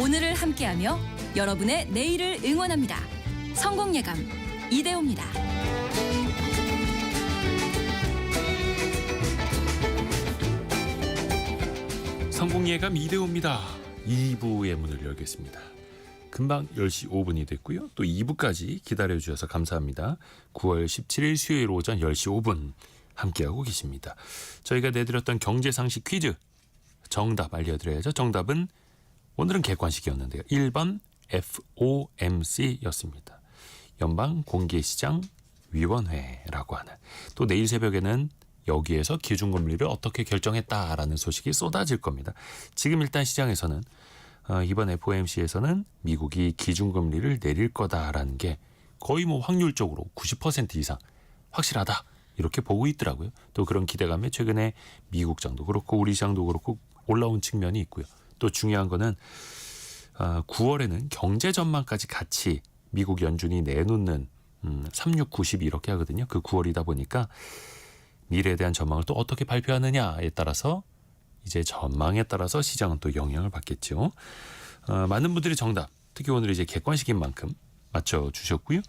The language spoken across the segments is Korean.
오늘을 함께하며 여러분의 내일을 응원합니다. 성공예감 이대호입니다. 성공예감 이대호입니다. 2부의 문을 열겠습니다. 금방 10시 5분이 됐고요. 또 2부까지 기다려주셔서 감사합니다. 9월 17일 수요일 오전 10시 5분 함께하고 계십니다. 저희가 내드렸던 경제상식 퀴즈 정답 알려드려야죠. 정답은 오늘은 객관식이었는데요. 1번 FOMC였습니다. 연방공개시장위원회라고 하는. 또 내일 새벽에는 여기에서 기준금리를 어떻게 결정했다라는 소식이 쏟아질 겁니다. 지금 일단 시장에서는 이번 FOMC에서는 미국이 기준금리를 내릴 거다라는 게 거의 확률적으로 90% 이상 확실하다 이렇게 보고 있더라고요. 또 그런 기대감에 최근에 미국장도 그렇고 우리 시장도 그렇고 올라온 측면이 있고요. 또 중요한 거는 9월에는 경제 전망까지 같이 미국 연준이 내놓는 36, 90 이렇게 하거든요. 그 9월이다 보니까 미래에 대한 전망을 또 어떻게 발표하느냐에 따라서 이제 전망에 따라서 시장은 또 영향을 받겠죠. 많은 분들이 정답, 특히 오늘 이제 객관식인 만큼 맞춰주셨고요.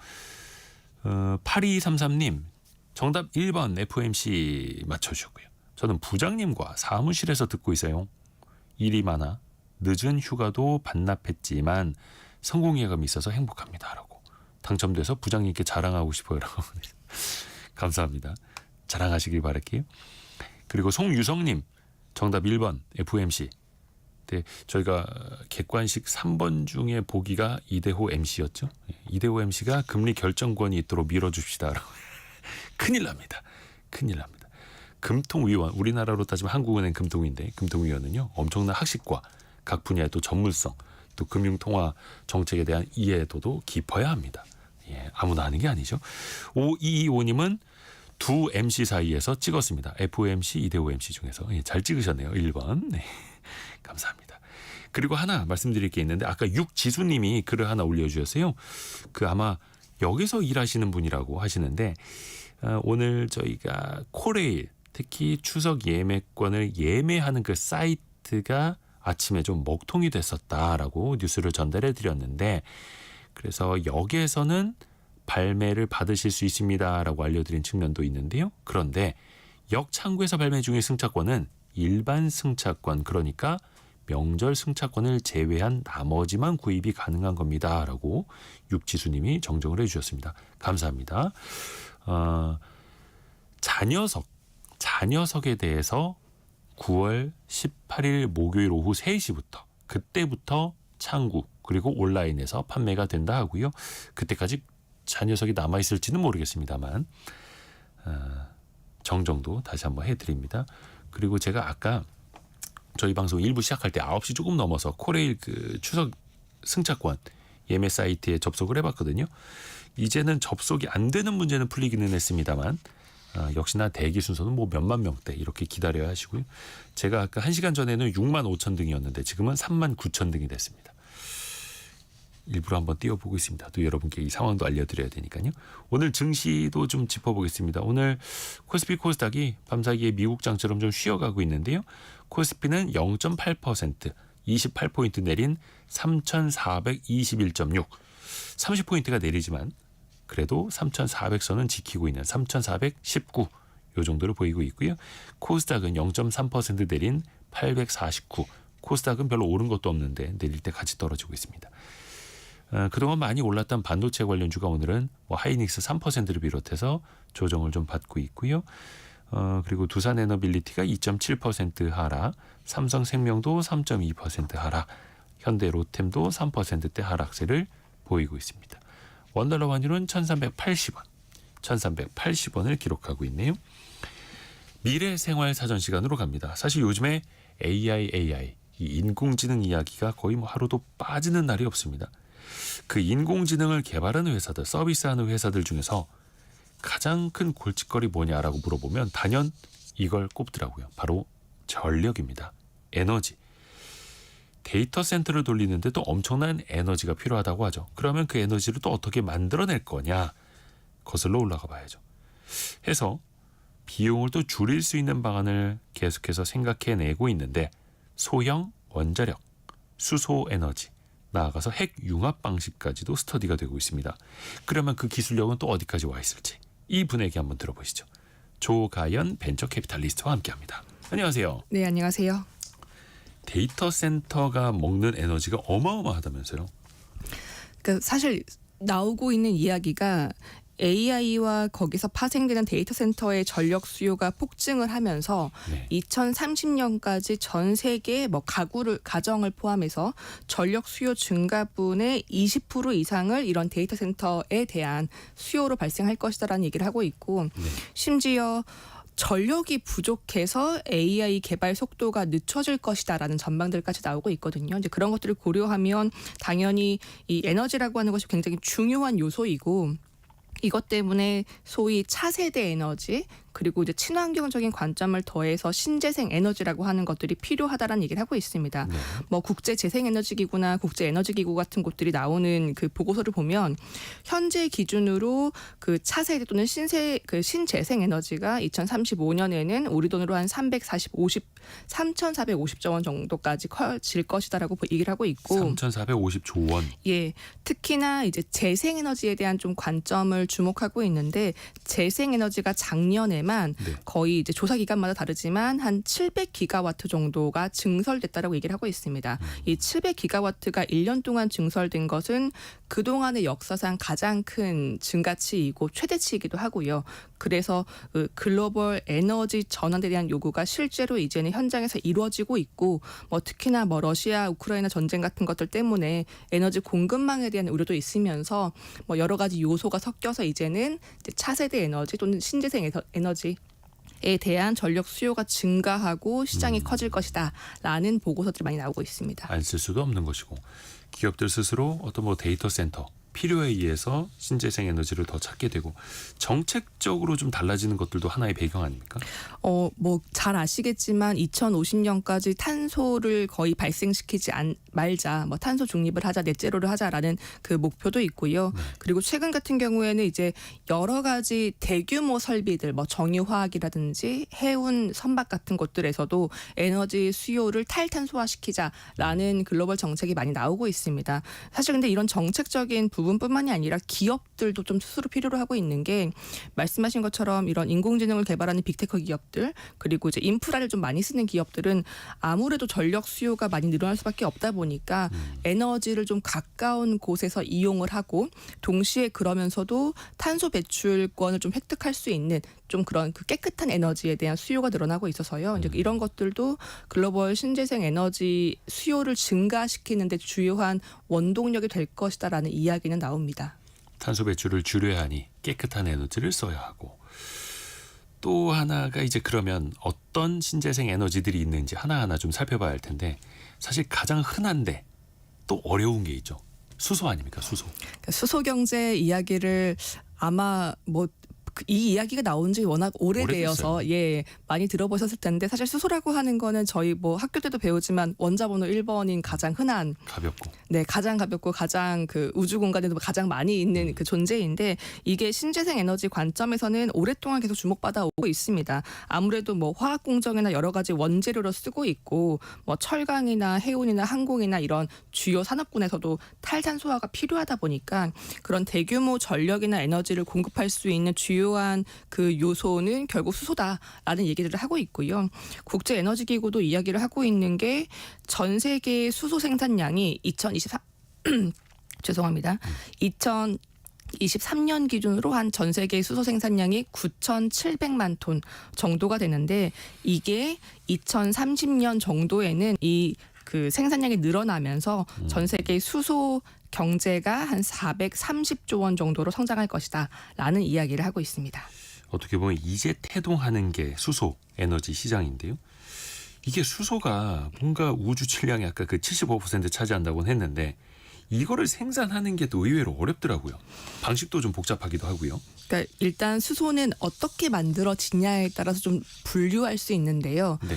8233님 정답 1번 FOMC 맞춰주셨고요. 저는 부장님과 사무실에서 듣고 있어요. 일이 많아 늦은 휴가도 반납했지만 성공예감이 있어서 행복합니다. 라고 당첨돼서 부장님께 자랑하고 싶어요. 라고 감사합니다. 자랑하시길 바랄게요. 그리고 송유성님 정답 1번 FOMC. 네, 저희가 객관식 3번 중에 보기가 이대호 MC였죠. 이대호 MC가 금리 결정권이 있도록 밀어줍시다. 라고. 큰일 납니다. 큰일 납니다. 금통위원, 우리나라로 따지면 한국은행 금통위인데 금통위원은요 엄청난 학식과 각 분야의 또 전문성, 또 금융통화 정책에 대한 이해도도 깊어야 합니다. 예, 아무나 하는 게 아니죠. 5225님은 두 MC 사이에서 찍었습니다. FOMC, 이대호 MC 중에서. 예, 잘 찍으셨네요. 1번. 네, 감사합니다. 그리고 하나 말씀드릴 게 있는데 아까 육지수님이 글을 하나 올려주셨어요. 그 아마 여기서 일하시는 분이라고 하시는데 오늘 저희가 코레일 특히 추석 예매권을 예매하는 그 사이트가 아침에 좀 먹통이 됐었다라고 뉴스를 전달해 드렸는데 그래서 여기에서는 발매를 받으실 수 있습니다라고 알려드린 측면도 있는데요. 그런데 역창구에서 발매 중인 승차권은 일반 승차권 그러니까 명절 승차권을 제외한 나머지만 구입이 가능한 겁니다라고 육지수님이 정정을 해주셨습니다. 감사합니다. 자녀석에 대해서 9월 18일 목요일 오후 3시부터 그때부터 창구 그리고 온라인에서 판매가 된다 하고요. 그때까지 자녀석이 남아있을지는 모르겠습니다만 정정도 다시 한번 해드립니다. 그리고 제가 아까 저희 방송 1부 시작할 때 9시 조금 넘어서 코레일 그 추석 승차권 예매 사이트에 접속을 해봤거든요. 이제는 접속이 안 되는 문제는 풀리기는 했습니다만 역시나 대기 순서는 몇만 명대 이렇게 기다려야 하시고요. 제가 아까 1시간 전에는 6만 5천 등이었는데 지금은 3만 9천 등이 됐습니다. 일부러 한번 띄워보고 있습니다. 또 여러분께 이 상황도 알려드려야 되니까요. 오늘 증시도 좀 짚어보겠습니다. 오늘 코스피 코스닥이 밤사이에 미국장처럼 좀 쉬어가고 있는데요. 코스피는 0.8% 28포인트 내린 3,421.6 30포인트가 내리지만 그래도 3,400선은 지키고 있는 3,419 요 정도를 보이고 있고요. 코스닥은 0.3% 내린 849 코스닥은 별로 오른 것도 없는데 내릴 때 같이 떨어지고 있습니다. 그동안 많이 올랐던 반도체 관련주가 오늘은 하이닉스 3%를 비롯해서 조정을 좀 받고 있고요. 그리고 두산에너빌리티가 2.7% 하락, 삼성생명도 3.2% 하락, 현대 로템도 3%대 하락세를 보이고 있습니다. 원달러 환율은 1380원, 1380원을 기록하고 있네요. 미래생활사전 시간으로 갑니다. 사실 요즘에 AI, 이 인공지능 이야기가 거의 하루도 빠지는 날이 없습니다. 그 인공지능을 개발하는 회사들, 서비스하는 회사들 중에서 가장 큰 골칫거리 뭐냐라고 물어보면 단연 이걸 꼽더라고요. 바로 전력입니다. 에너지. 데이터 센터를 돌리는데 또 엄청난 에너지가 필요하다고 하죠. 그러면 그 에너지를 또 어떻게 만들어낼 거냐 거슬러 올라가 봐야죠. 해서 비용을 또 줄일 수 있는 방안을 계속해서 생각해내고 있는데 소형 원자력, 수소 에너지, 나아가서 핵 융합 방식까지도 스터디가 되고 있습니다. 그러면 그 기술력은 또 어디까지 와 있을지 이 분에게 한번 들어보시죠. 조가연 벤처 캐피탈리스트와 함께합니다. 안녕하세요. 네, 안녕하세요. 데이터 센터가 먹는 에너지가 어마어마하다면서요? 그 사실 나오고 있는 이야기가 AI와 거기서 파생되는 데이터 센터의 전력 수요가 폭증을 하면서 네. 2030년까지 전 세계 가정을 포함해서 전력 수요 증가분의 20% 이상을 이런 데이터 센터에 대한 수요로 발생할 것이다라는 얘기를 하고 있고 네. 심지어 전력이 부족해서 AI 개발 속도가 늦춰질 것이다라는 전망들까지 나오고 있거든요. 이제 그런 것들을 고려하면 당연히 이 에너지라고 하는 것이 굉장히 중요한 요소이고 이것 때문에 소위 차세대 에너지 그리고 이제 친환경적인 관점을 더해서 신재생 에너지라고 하는 것들이 필요하다라는 얘기를 하고 있습니다. 네. 뭐 국제 재생 에너지 기구나 국제 에너지 기구 같은 곳들이 나오는 그 보고서를 보면 현재 기준으로 그 차세대 또는 신재생 에너지가 2035년에는 우리 돈으로 한 3,450조 원 정도까지 커질 것이다라고 얘기를 하고 있고 3,450조 원. 예, 특히나 이제 재생 에너지에 대한 좀 관점을 주목하고 있는데 재생 에너지가 작년에만 네. 거의 이제 조사 기간마다 다르지만 한 700기가와트 정도가 증설됐다라고 얘기를 하고 있습니다. 이 700기가와트가 1년 동안 증설된 것은 그동안의 역사상 가장 큰 증가치이고 최대치이기도 하고요. 그래서 그 글로벌 에너지 전환에 대한 요구가 실제로 이제는 현장에서 이루어지고 있고 뭐 특히나 뭐 러시아 우크라이나 전쟁 같은 것들 때문에 에너지 공급망에 대한 우려도 있으면서 뭐 여러 가지 요소가 섞여서 이제는 이제 차세대 에너지 또는 신재생 에너지에 대한 전력 수요가 증가하고 시장이 커질 것이다라는 보고서들이 많이 나오고 있습니다. 안 쓸 수도 없는 것이고 기업들 스스로 어떤 뭐 데이터 센터 필요에 의해서 신재생 에너지를 더 찾게 되고 정책적으로 좀 달라지는 것들도 하나의 배경 아닙니까? 뭐 잘 아시겠지만 2050년까지 탄소를 거의 발생시키지 말자, 뭐 탄소 중립을 하자, 넷제로를 하자라는 그 목표도 있고요. 네. 그리고 최근 같은 경우에는 이제 여러 가지 대규모 설비들, 뭐 정유화학이라든지 해운 선박 같은 곳들에서도 에너지 수요를 탈탄소화시키자라는 글로벌 정책이 많이 나오고 있습니다. 사실 근데 이런 정책적인 부분뿐만이 아니라 기업들도 좀 스스로 필요로 하고 있는 게 말씀하신 것처럼 이런 인공지능을 개발하는 빅테크 기업들 그리고 이제 인프라를 좀 많이 쓰는 기업들은 아무래도 전력 수요가 많이 늘어날 수밖에 없다 보니까 에너지를 좀 가까운 곳에서 이용을 하고 동시에 그러면서도 탄소 배출권을 좀 획득할 수 있는 좀 그런 그 깨끗한 에너지에 대한 수요가 늘어나고 있어서요. 이제 이런 것들도 글로벌 신재생 에너지 수요를 증가시키는 데 주요한 원동력이 될 것이다라는 이야기는 나옵니다. 탄소 배출을 줄여야 하니 깨끗한 에너지를 써야 하고 또 하나가 이제 그러면 어떤 신재생 에너지들이 있는지 하나하나 좀 살펴봐야 할 텐데 사실 가장 흔한데 또 어려운 게 있죠. 수소 아닙니까? 수소. 수소 경제 이야기를 아마 뭐 이 이야기가 나온 지 워낙 오래되어서 많이 들어보셨을 텐데 사실 수소라고 하는 거는 저희 뭐 학교 때도 배우지만 원자번호 1번인 가장 흔한 가볍고 가장 가볍고 가장 그 우주 공간에도 가장 많이 있는 그 존재인데 이게 신재생 에너지 관점에서는 오랫동안 계속 주목받아 오고 있습니다. 아무래도 뭐 화학 공정이나 여러 가지 원재료로 쓰고 있고 뭐 철강이나 해운이나 항공이나 이런 주요 산업군에서도 탈탄소화가 필요하다 보니까 그런 대규모 전력이나 에너지를 공급할 수 있는 주요한 그 요소는 결국 수소다라는 얘기들을 하고 있고요. 국제 에너지 기구도 이야기를 하고 있는 게 전 세계 수소 생산량이 2023년 기준으로 한 전 세계 수소 생산량이 9,700만 톤 정도가 되는데 이게 2030년 정도에는 이 그 생산량이 늘어나면서 전 세계 수소 경제가 한 430조 원 정도로 성장할 것이다라는 이야기를 하고 있습니다. 어떻게 보면 이제 태동하는 게 수소 에너지 시장인데요. 이게 수소가 뭔가 우주 질량의 아까 그 75% 차지한다고는 했는데 이거를 생산하는 게 또 의외로 어렵더라고요. 방식도 좀 복잡하기도 하고요. 그러니까 일단 수소는 어떻게 만들어지냐에 따라서 좀 분류할 수 있는데요. 네.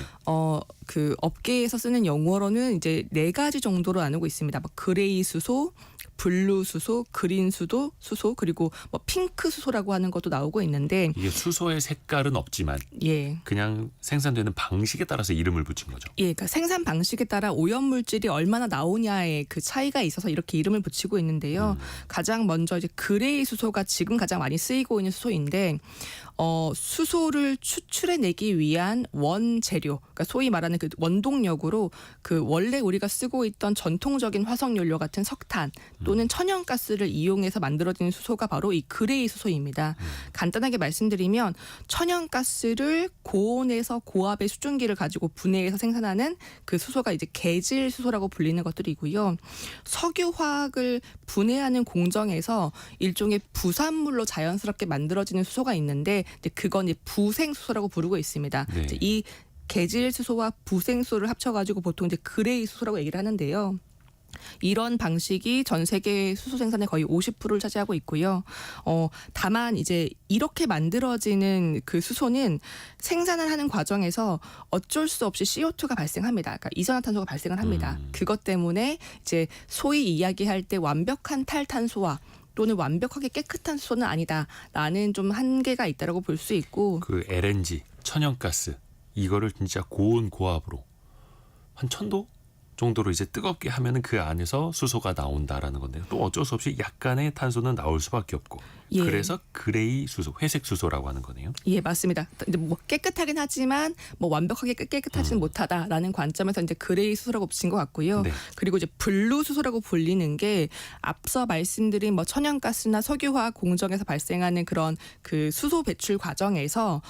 그 업계에서 쓰는 용어로는 이제 4가지 정도로 나누고 있습니다. 뭐 그레이 수소, 블루 수소, 그린 수소 그리고 뭐 핑크 수소라고 하는 것도 나오고 있는데 이게 수소의 색깔은 없지만 예. 그냥 생산되는 방식에 따라서 이름을 붙인 거죠. 예, 그러니까 생산 방식에 따라 오염 물질이 얼마나 나오냐의 그 차이가 있어서 이렇게 이름을 붙이고 있는데요. 가장 먼저 이제 그레이 수소가 지금 가장 많이 쓰이고 있는 수소인데 수소를 추출해내기 위한 원재료, 그러니까 소위 말하는 그 원동력으로 그 원래 우리가 쓰고 있던 전통적인 화석연료 같은 석탄 또는 천연가스를 이용해서 만들어지는 수소가 바로 이 그레이 수소입니다. 간단하게 말씀드리면 천연가스를 고온에서 고압의 수증기를 가지고 분해해서 생산하는 그 수소가 이제 계질 수소라고 불리는 것들이고요. 석유화학을 분해하는 공정에서 일종의 부산물로 자연스럽게 만들어지는 수소가 있는데 그건 이제 부생수소라고 부르고 있습니다. 네. 이 계질 수소와 부생수소를 합쳐가지고 보통 이제 그레이 수소라고 얘기를 하는데요. 이런 방식이 전 세계 수소 생산의 거의 50%를 차지하고 있고요. 다만 이제 이렇게 만들어지는 그 수소는 생산을 하는 과정에서 어쩔 수 없이 CO2가 발생합니다. 그러니까 이산화탄소가 발생을 합니다. 그것 때문에 이제 소위 이야기할 때 완벽한 탈탄소와 또는 완벽하게 깨끗한 수소는 아니다라는 좀 한계가 있다라고 볼 수 있고 그 LNG, 천연가스 이거를 진짜 고온 고압으로 한 1000도 정도로 이제 뜨겁게 하면은 그 안에서 수소가 나온다라는 건데요. 또 어쩔 수 없이 약간의 탄소는 나올 수밖에 없고 예. 그래서 그레이 수소, 회색 수소라고 하는 거네요. 예, 맞습니다. 이제 뭐 깨끗하긴 하지만 뭐 완벽하게 깨끗하지는 못하다라는 관점에서 이제 그레이 수소라고 붙인 것 같고요. 네. 그리고 이제 블루 수소라고 불리는 게 앞서 말씀드린 뭐 천연가스나 석유화학 공정에서 발생하는 그런 그 수소 배출 과정에서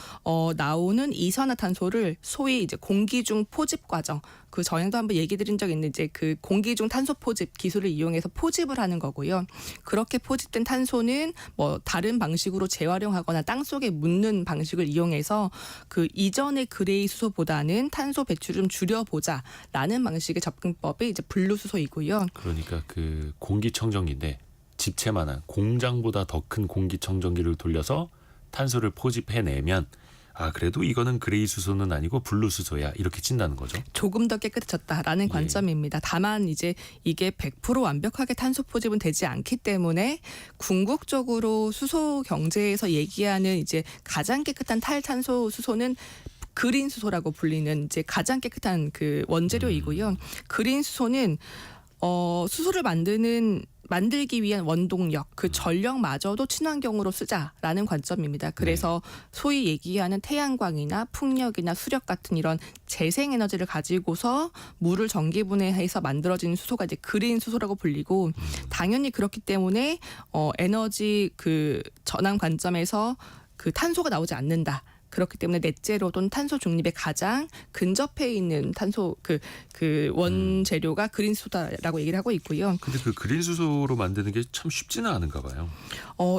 나오는 이산화탄소를 소위 이제 공기 중 포집 과정. 그 전에도 한번 얘기 드린 적 있는 이제 그 공기 중 탄소 포집 기술을 이용해서 포집을 하는 거고요. 그렇게 포집된 탄소는 뭐 다른 방식으로 재활용하거나 땅 속에 묻는 방식을 이용해서 그 이전의 그레이 수소보다는 탄소 배출을 좀 줄여보자라는 방식의 접근법이 이제 블루 수소이고요. 그러니까 그 공기청정기인데 집채만한 공장보다 더 큰 공기청정기를 돌려서 탄소를 포집해내면 그래도 이거는 그레이 수소는 아니고 블루 수소야 이렇게 친다는 거죠. 조금 더 깨끗해졌다라는 관점입니다. 다만 이제 이게 100% 완벽하게 탄소 포집은 되지 않기 때문에 궁극적으로 수소 경제에서 얘기하는 이제 가장 깨끗한 탈탄소 수소는 그린 수소라고 불리는 이제 가장 깨끗한 그 원재료이고요. 그린 수소는 수소를 만들기 위한 원동력, 그 전력마저도 친환경으로 쓰자라는 관점입니다. 그래서 소위 얘기하는 태양광이나 풍력이나 수력 같은 이런 재생에너지를 가지고서 물을 전기분해해서 만들어진 수소가 이제 그린 수소라고 불리고 당연히 그렇기 때문에 에너지 그 전환 관점에서 그 탄소가 나오지 않는다. 그렇기 때문에 넷제로 또는 탄소 중립에 가장 근접해 있는 탄소 그 원재료가 그린 수소다라고 얘기를 하고 있고요. 근데 그 그린 수소로 만드는 게 참 쉽지는 않은가 봐요.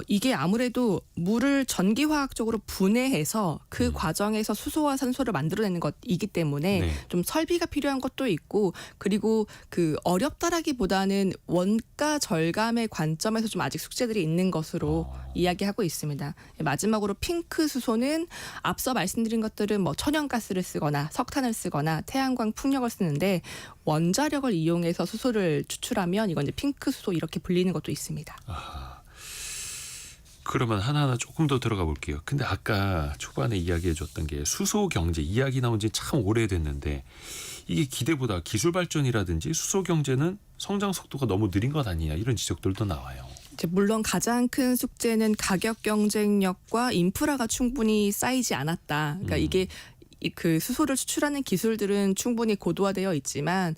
이게 아무래도 물을 전기화학적으로 분해해서 그 과정에서 수소와 산소를 만들어내는 것이기 때문에 네. 좀 설비가 필요한 것도 있고 그리고 그 어렵다라기보다는 원가 절감의 관점에서 좀 아직 숙제들이 있는 것으로 이야기하고 있습니다. 마지막으로 핑크 수소는 앞서 말씀드린 것들은 뭐 천연가스를 쓰거나 석탄을 쓰거나 태양광 풍력을 쓰는데 원자력을 이용해서 수소를 추출하면 이건 이제 핑크 수소 이렇게 불리는 것도 있습니다. 그러면 하나하나 조금 더 들어가 볼게요. 근데 아까 초반에 이야기해 줬던 게 수소 경제 이야기 나온 지 참 오래됐는데 이게 기대보다 기술 발전이라든지 수소 경제는 성장 속도가 너무 느린 것 아니냐 이런 지적들도 나와요. 물론 가장 큰 숙제는 가격 경쟁력과 인프라가 충분히 쌓이지 않았다. 그러니까 이게 그 수소를 추출하는 기술들은 충분히 고도화되어 있지만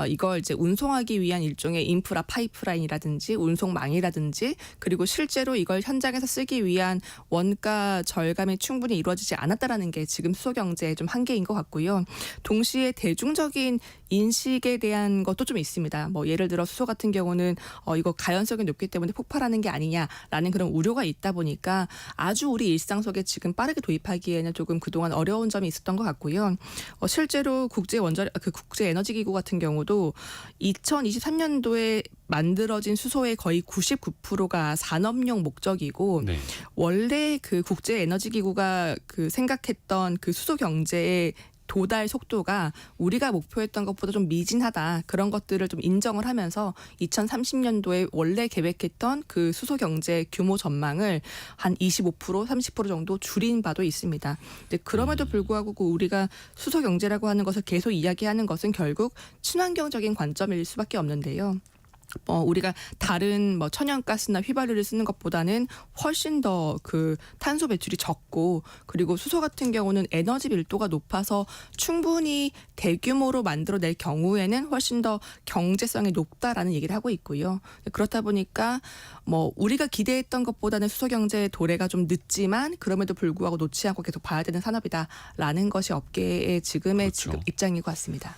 이걸 이제 운송하기 위한 일종의 인프라 파이프라인이라든지 운송망이라든지 그리고 실제로 이걸 현장에서 쓰기 위한 원가 절감이 충분히 이루어지지 않았다라는 게 지금 수소 경제의 좀 한계인 것 같고요. 동시에 대중적인 인식에 대한 것도 좀 있습니다. 뭐 예를 들어 수소 같은 경우는 이거 가연성이 높기 때문에 폭발하는 게 아니냐라는 그런 우려가 있다 보니까 아주 우리 일상 속에 지금 빠르게 도입하기에는 조금 그동안 어려운 점이 있었던 것 같고요. 실제로 국제 에너지 기구 같은 경우도 2023년도에 만들어진 수소의 거의 99%가 산업용 목적이고 원래 그 국제 에너지 기구가 그 생각했던 그 수소 경제의 도달 속도가 우리가 목표했던 것보다 좀 미진하다. 그런 것들을 좀 인정을 하면서 2030년도에 원래 계획했던 그 수소 경제 규모 전망을 한 25%, 30% 정도 줄인 바도 있습니다. 근데 그럼에도 불구하고 그 우리가 수소 경제라고 하는 것을 계속 이야기하는 것은 결국 친환경적인 관점일 수밖에 없는데요. 우리가 다른 천연가스나 휘발유를 쓰는 것보다는 훨씬 더 그 탄소 배출이 적고, 그리고 수소 같은 경우는 에너지 밀도가 높아서 충분히 대규모로 만들어낼 경우에는 훨씬 더 경제성이 높다라는 얘기를 하고 있고요. 그렇다 보니까 우리가 기대했던 것보다는 수소 경제의 도래가 좀 늦지만 그럼에도 불구하고 놓지 않고 계속 봐야 되는 산업이다라는 것이 업계의 지금의 그렇죠. 입장인 것 같습니다.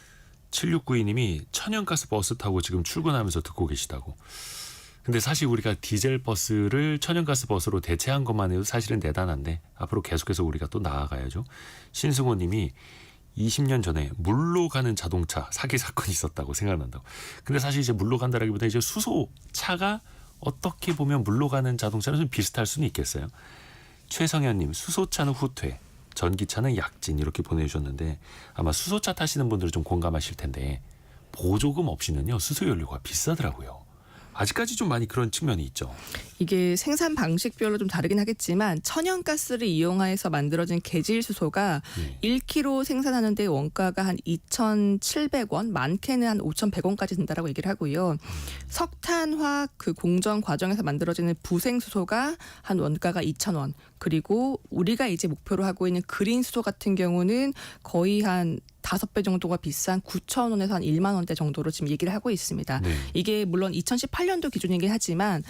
7692님이 천연가스 버스 타고 지금 출근하면서 듣고 계시다고. 근데 사실 우리가 디젤 버스를 천연가스 버스로 대체한 것만 해도 사실은 대단한데 앞으로 계속해서 우리가 또 나아가야죠. 신승호님이 20년 전에 물로 가는 자동차 사기 사건이 있었다고 생각난다고. 근데 사실 이제 물로 간다라기보다 이제 수소차가 어떻게 보면 물로 가는 자동차는 좀 비슷할 수는 있겠어요. 최성현님, 수소차는 후퇴, 전기차는 약진, 이렇게 보내주셨는데 아마 수소차 타시는 분들은 좀 공감하실 텐데 보조금 없이는요 수소연료가 비싸더라고요. 아직까지 좀 많이 그런 측면이 있죠. 이게 생산 방식별로 좀 다르긴 하겠지만 천연가스를 이용해서 만들어진 계질 수소가 1kg 생산하는데 원가가 한 2,700원, 많게는 한 5,100원까지 든다라고 얘기를 하고요. 석탄화학 그 공정 과정에서 만들어지는 부생 수소가 한 원가가 2,000원. 그리고 우리가 이제 목표로 하고 있는 그린 수소 같은 경우는 거의 한 5배 정도가 비싼 9,000원에서 한 1만 원대 정도로 지금 얘기를 하고 있습니다. 네. 이게 물론 2018년도 기준이긴 하지만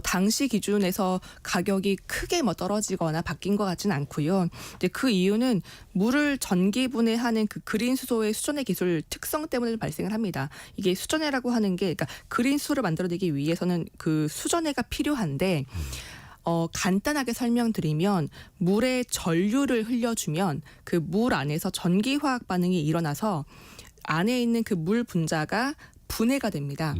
당시 기준에서 가격이 크게 떨어지거나 바뀐 것 같지는 않고요. 이제 그 이유는 물을 전기 분해하는 그 그린 수소의 수전해 기술 특성 때문에 발생을 합니다. 이게 수전해라고 하는 게 그러니까 그린 수소를 만들어내기 위해서는 그 수전해가 필요한데 간단하게 설명드리면 물에 전류를 흘려주면 그 물 안에서 전기화학 반응이 일어나서 안에 있는 그 물 분자가 분해가 됩니다.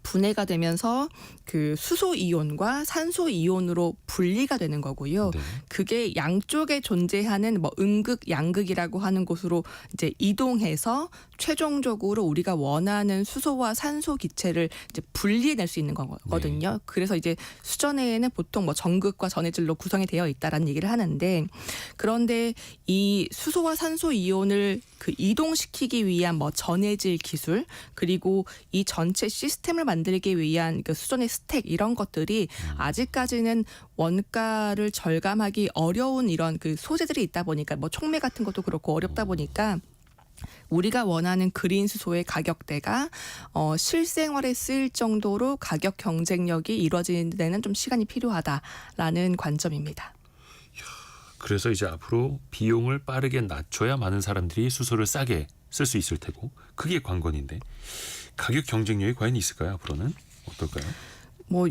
분해가 되면서 그 수소 이온과 산소 이온으로 분리가 되는 거고요. 네. 그게 양쪽에 존재하는 음극, 양극이라고 하는 곳으로 이제 이동해서 최종적으로 우리가 원하는 수소와 산소 기체를 이제 분리해낼 수 있는 거거든요. 그래서 이제 수전해에는 보통 전극과 전해질로 구성이 되어 있다라는 얘기를 하는데, 그런데 이 수소와 산소 이온을 그 이동시키기 위한 전해질 기술, 그리고 이 전체 시스템을 만들기 위한 그 수전의 스택, 이런 것들이 아직까지는 원가를 절감하기 어려운 이런 그 소재들이 있다 보니까 촉매 같은 것도 그렇고 어렵다 보니까 우리가 원하는 그린 수소의 가격대가 실생활에 쓰일 정도로 가격 경쟁력이 이루어지는 데는 좀 시간이 필요하다라는 관점입니다. 그래서 이제 앞으로 비용을 빠르게 낮춰야 많은 사람들이 수소를 싸게 쓸 수 있을 테고, 그게 관건인데 가격 경쟁력이 과연 있을까요? 앞으로는 어떨까요?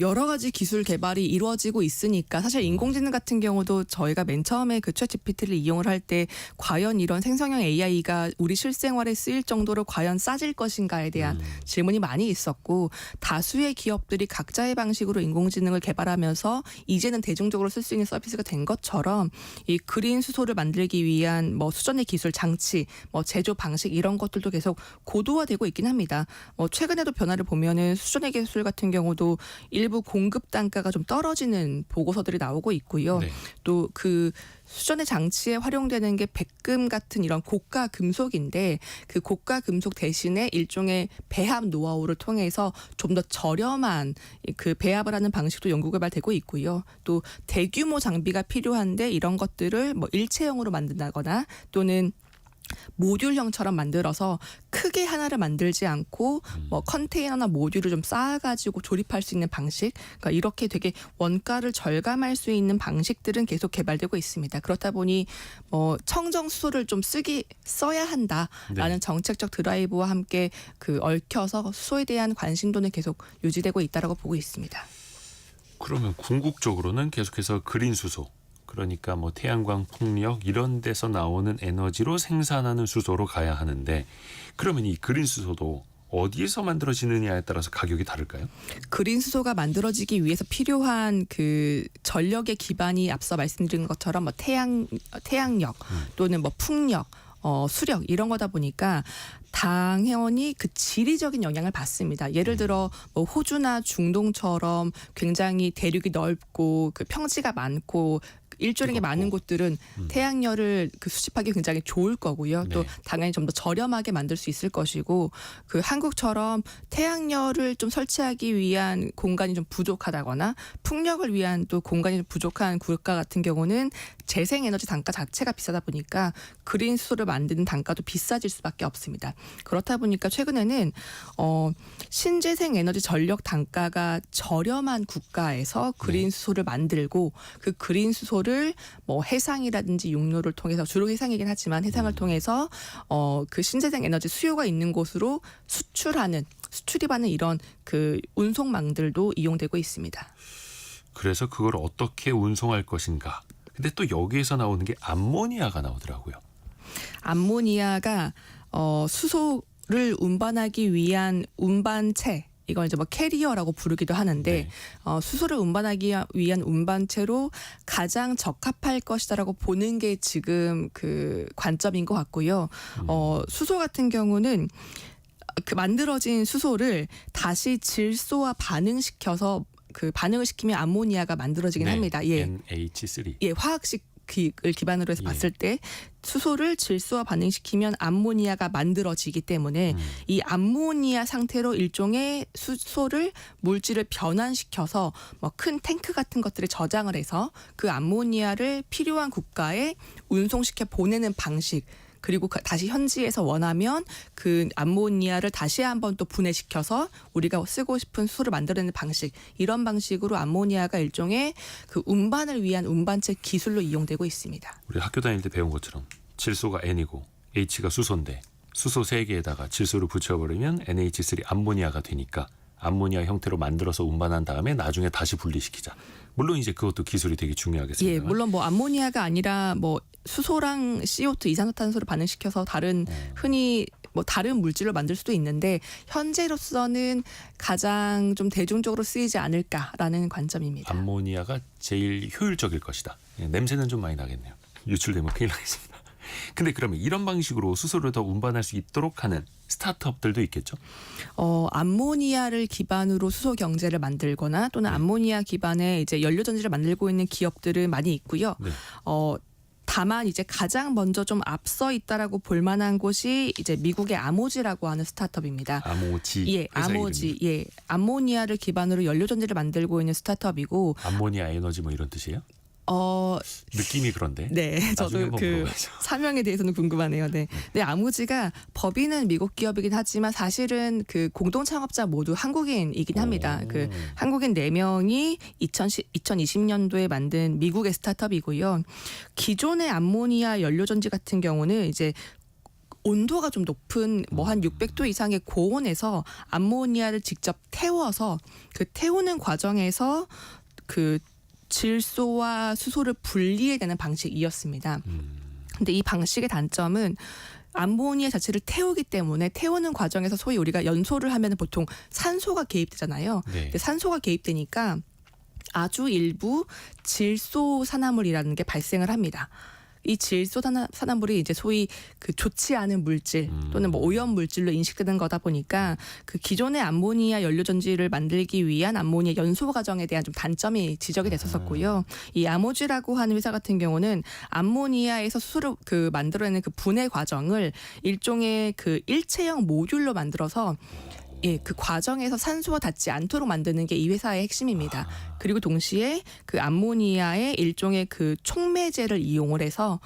여러 가지 기술 개발이 이루어지고 있으니까 사실 인공지능 같은 경우도 저희가 맨 처음에 그 챗GPT를 이용을 할 때 과연 이런 생성형 AI가 우리 실생활에 쓰일 정도로 과연 싸질 것인가에 대한 질문이 많이 있었고, 다수의 기업들이 각자의 방식으로 인공지능을 개발하면서 이제는 대중적으로 쓸 수 있는 서비스가 된 것처럼 이 그린 수소를 만들기 위한 수전의 기술, 장치, 제조 방식, 이런 것들도 계속 고도화되고 있긴 합니다. 최근에도 변화를 보면은 수전의 기술 같은 경우도 일부 공급 단가가 좀 떨어지는 보고서들이 나오고 있고요. 네. 또 그 수전의 장치에 활용되는 게 백금 같은 이런 고가 금속인데, 그 고가 금속 대신에 일종의 배합 노하우를 통해서 좀 더 저렴한 그 배합을 하는 방식도 연구 개발되고 있고요. 또 대규모 장비가 필요한데 이런 것들을 일체형으로 만든다거나 또는 모듈형처럼 만들어서 크게 하나를 만들지 않고 컨테이너나 모듈을 좀 쌓아가지고 조립할 수 있는 방식, 그러니까 이렇게 되게 원가를 절감할 수 있는 방식들은 계속 개발되고 있습니다. 그렇다 보니 청정 수소를 좀 써야 한다라는 정책적 드라이브와 함께 그 얽혀서 수소에 대한 관심도는 계속 유지되고 있다라고 보고 있습니다. 그러면 궁극적으로는 계속해서 그린 수소, 그러니까 태양광, 풍력 이런 데서 나오는 에너지로 생산하는 수소로 가야 하는데, 그러면 이 그린 수소도 어디에서 만들어지느냐에 따라서 가격이 다를까요? 그린 수소가 만들어지기 위해서 필요한 그 전력의 기반이 앞서 말씀드린 것처럼 태양력 또는 풍력, 수력 이런 거다 보니까 당연히 그 지리적인 영향을 받습니다. 예를 들어 뭐 호주나 중동처럼 굉장히 대륙이 넓고 그 평지가 많고 일조량이 많은 곳들은 태양열을 그 수집하기 굉장히 좋을 거고요. 또 네. 당연히 좀 더 저렴하게 만들 수 있을 것이고 그 한국처럼 태양열을 좀 설치하기 위한 공간이 좀 부족하다거나 풍력을 위한 또 공간이 좀 부족한 국가 같은 경우는 재생에너지 단가 자체가 비싸다 보니까 그린 수소를 만드는 단가도 비싸질 수밖에 없습니다. 그렇다 보니까 최근에는 신재생 에너지 전력 단가가 저렴한 국가에서 그린 수소를 만들고 그 그린 수소를 뭐 해상이라든지 육로를 통해서 주로 해상이긴 하지만 해상을 통해서 그 신재생 에너지 수요가 있는 곳으로 수출입하는 이런 그 운송망들도 이용되고 있습니다. 그래서 그걸 어떻게 운송할 것인가. 근데 또 여기에서 나오는 게 암모니아가 나오더라고요. 암모니아가 수소를 운반하기 위한 운반체 이걸 이제 뭐 캐리어라고 부르기도 하는데 네. 수소를 운반하기 위한 운반체로 가장 적합할 것이다라고 보는 게 지금 그 관점인 것 같고요. 수소 같은 경우는 그 만들어진 수소를 다시 질소와 반응시켜서 그 반응을 시키면 암모니아가 만들어지긴 네. 합니다. 예. NH3. 예, 화학식을 기반으로 해서 예. 봤을 때 수소를 질소와 반응시키면 암모니아가 만들어지기 때문에 이 암모니아 상태로 일종의 수소를 물질을 변환시켜서 뭐 큰 탱크 같은 것들에 저장을 해서 그 암모니아를 필요한 국가에 운송시켜 보내는 방식 그리고 다시 현지에서 원하면 그 암모니아를 다시 한번 또 분해시켜서 우리가 쓰고 싶은 수소를 만들어내는 방식 이런 방식으로 암모니아가 일종의 그 운반을 위한 운반체 기술로 이용되고 있습니다. 우리 학교 다닐 때 배운 것처럼 질소가 N이고 H가 수소인데 수소 3개에다가 질소를 붙여버리면 NH3 암모니아가 되니까 암모니아 형태로 만들어서 운반한 다음에 나중에 다시 분리시키자. 물론 이제 그것도 기술이 되게 중요하겠습니다. 예, 물론 뭐 암모니아가 아니라 뭐 수소랑 CO2 이산화탄소를 반응시켜서 다른 흔히 뭐 다른 물질로 만들 수도 있는데 현재로서는 가장 좀 대중적으로 쓰이지 않을까라는 관점입니다. 암모니아가 제일 효율적일 것이다. 예, 냄새는 좀 많이 나겠네요. 유출되면 큰일 나겠습니다. 근데 그러면 이런 방식으로 수소를 더 운반할 수 있도록 하는 스타트업들도 있겠죠? 암모니아를 기반으로 수소 경제를 만들거나 또는 암모니아 기반의 이제 연료 전지를 만들고 있는 기업들은 많이 있고요. 네. 다만 이제 가장 먼저 좀 앞서 있다라고 볼 만한 곳이 이제 미국의 아모지라고 하는 스타트업입니다. 아모지. 예, 회사 아모지. 이름이. 예. 암모니아를 기반으로 연료 전지를 만들고 있는 스타트업이고 암모니아 에너지 뭐 이런 뜻이에요? 느낌이 그런데. 네, 나중에 저도 한번 그 물어봐야죠. 사명에 대해서는 궁금하네요. 네, 네, 아모지가 법인은 미국 기업이긴 하지만 사실은 그 공동 창업자 모두 한국인이긴 합니다. 그 한국인 4명이 2020년도에 만든 미국의 스타트업이고요. 기존의 암모니아 연료전지 같은 경우는 이제 온도가 좀 높은 뭐 한 600도 이상의 고온에서 암모니아를 직접 태워서 그 태우는 과정에서 그 질소와 수소를 분리해내는 방식이었습니다. 근데 이 방식의 단점은 암모니아 자체를 태우기 때문에 태우는 과정에서 소위 우리가 연소를 하면 보통 산소가 개입되잖아요. 네. 근데 산소가 개입되니까 아주 일부 질소 산화물이라는 게 발생을 합니다. 이 질소 산화물이 이제 소위 그 좋지 않은 물질 또는 뭐 오염 물질로 인식되는 거다 보니까 그 기존의 암모니아 연료 전지를 만들기 위한 암모니아 연소 과정에 대한 좀 단점이 지적이 됐었었고요. 이 아모지라고 하는 회사 같은 경우는 암모니아에서 수소를 그 만들어내는 그 분해 과정을 일종의 그 일체형 모듈로 만들어서 예, 그 과정에서 산소와 닿지 않도록 만드는 게 이 회사의 핵심입니다. 그리고 동시에 그 암모니아의 일종의 그 촉매제를 이용을 해서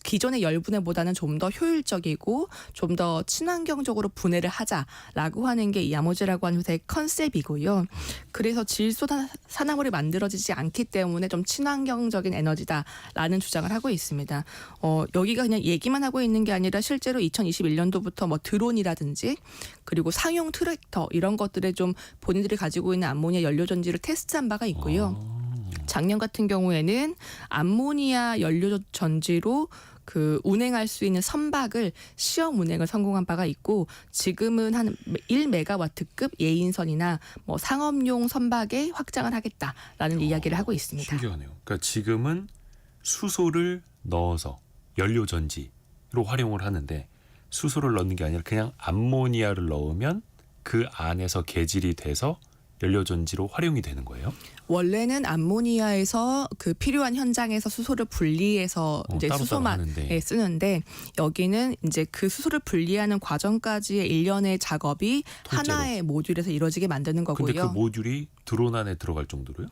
기존의 열분해보다는 좀 더 효율적이고 좀 더 친환경적으로 분해를 하자라고 하는 게 이 아모지라고 하는 회사의 컨셉이고요. 그래서 질소 산화물이 만들어지지 않기 때문에 좀 친환경적인 에너지다라는 주장을 하고 있습니다. 여기가 그냥 얘기만 하고 있는 게 아니라 실제로 2021년도부터 뭐 드론이라든지 그리고 상용 트랙터 이런 것들에 좀 본인들이 가지고 있는 암모니아 연료 전지를 테스트한 바가 있고요. 작년 같은 경우에는 암모니아 연료 전지로 그 운행할 수 있는 선박을 시험 운행을 성공한 바가 있고 지금은 한 1메가와트급 예인선이나 뭐 상업용 선박에 확장을 하겠다라는 이야기를 하고 있습니다. 신기하네요. 그러니까 지금은 수소를 넣어서 연료 전지 활용을 하는데 수소를 넣는 게 아니라 그냥 암모니아를 넣으면 그 안에서 개질이 돼서 연료전지로 활용이 되는 거예요. 원래는 암모니아에서 그 필요한 현장에서 수소를 분리해서 이제 따로따로 수소만 하는데. 쓰는데 여기는 이제 그 수소를 분리하는 과정까지의 일련의 작업이 통째로. 하나의 모듈에서 이루어지게 만드는 근데 그 거고요. 모듈이 드론 안에 들어갈 정도로요?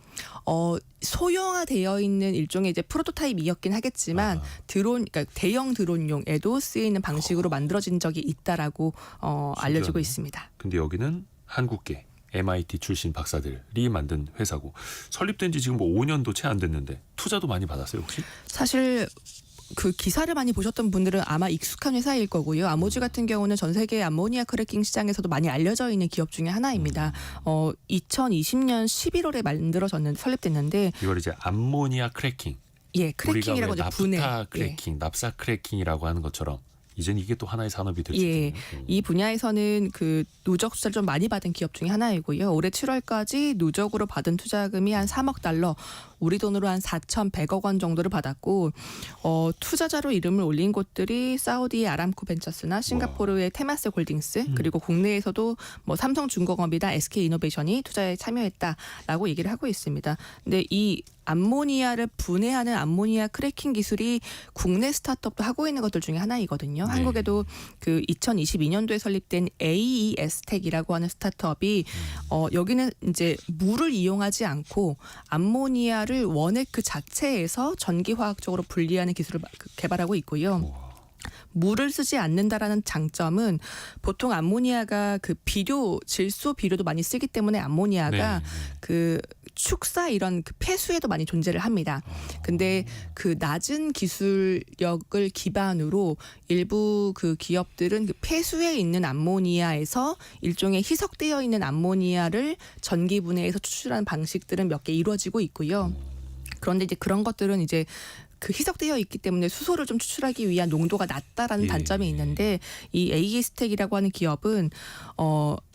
소형화되어 있는 일종의 이제 프로토타입이었긴 하겠지만 아. 그러니까 대형 드론용에도 쓰이는 방식으로 만들어진 적이 있다라고 알려지고 있습니다. 근데 여기는 한국계 MIT 출신 박사들이 만든 회사고 설립된 지 지금 뭐 5년도 채 안 됐는데 투자도 많이 받았어요 혹시? 사실 그 기사를 많이 보셨던 분들은 아마 익숙한 회사일 거고요. 아모지 같은 경우는 전 세계 암모니아 크래킹 시장에서도 많이 알려져 있는 기업 중에 하나입니다. 2020년 11월에 설립됐는데 이걸 이제 암모니아 크래킹 예, 크래킹이라고 이제 우리가 왜 분해. 나프타 크래킹, 납사 크래킹이라고 하는 것처럼 이젠 이게 또 하나의 산업이 될 수 예, 있겠네요. 이 분야에서는 그 누적 투자를 좀 많이 받은 기업 중에 하나이고요. 올해 7월까지 누적으로 받은 투자금이 한 3억 달러, 우리 돈으로 한 4,100억 원 정도를 받았고 투자자로 이름을 올린 곳들이 사우디의 아람코 벤처스나 싱가포르의 테마스 홀딩스 그리고 국내에서도 뭐 삼성중공업이나 SK이노베이션이 투자에 참여했다라고 얘기를 하고 있습니다. 근데 이 암모니아를 분해하는 암모니아 크래킹 기술이 국내 스타트업도 하고 있는 것들 중에 하나이거든요. 네. 한국에도 그 2022년도에 설립된 AES텍이라고 하는 스타트업이 여기는 이제 물을 이용하지 않고 암모니아를 원액 그 자체에서 전기화학적으로 분리하는 기술을 개발하고 있고요. 우와. 물을 쓰지 않는다라는 장점은 보통 암모니아가 그 비료, 질소 비료도 많이 쓰기 때문에 암모니아가 네. 그 축사 이런 그 폐수에도 많이 존재를 합니다. 근데 그 낮은 기술력을 기반으로 일부 그 기업들은 그 폐수에 있는 암모니아에서 일종의 희석되어 있는 암모니아를 전기 분해해서 추출하는 방식들은 몇 개 이루어지고 있고요. 그런데 이제 그런 것들은 이제 그 희석되어 있기 때문에 수소를 좀 추출하기 위한 농도가 낮다라는 예. 단점이 있는데 이 AE스텍이라고 하는 기업은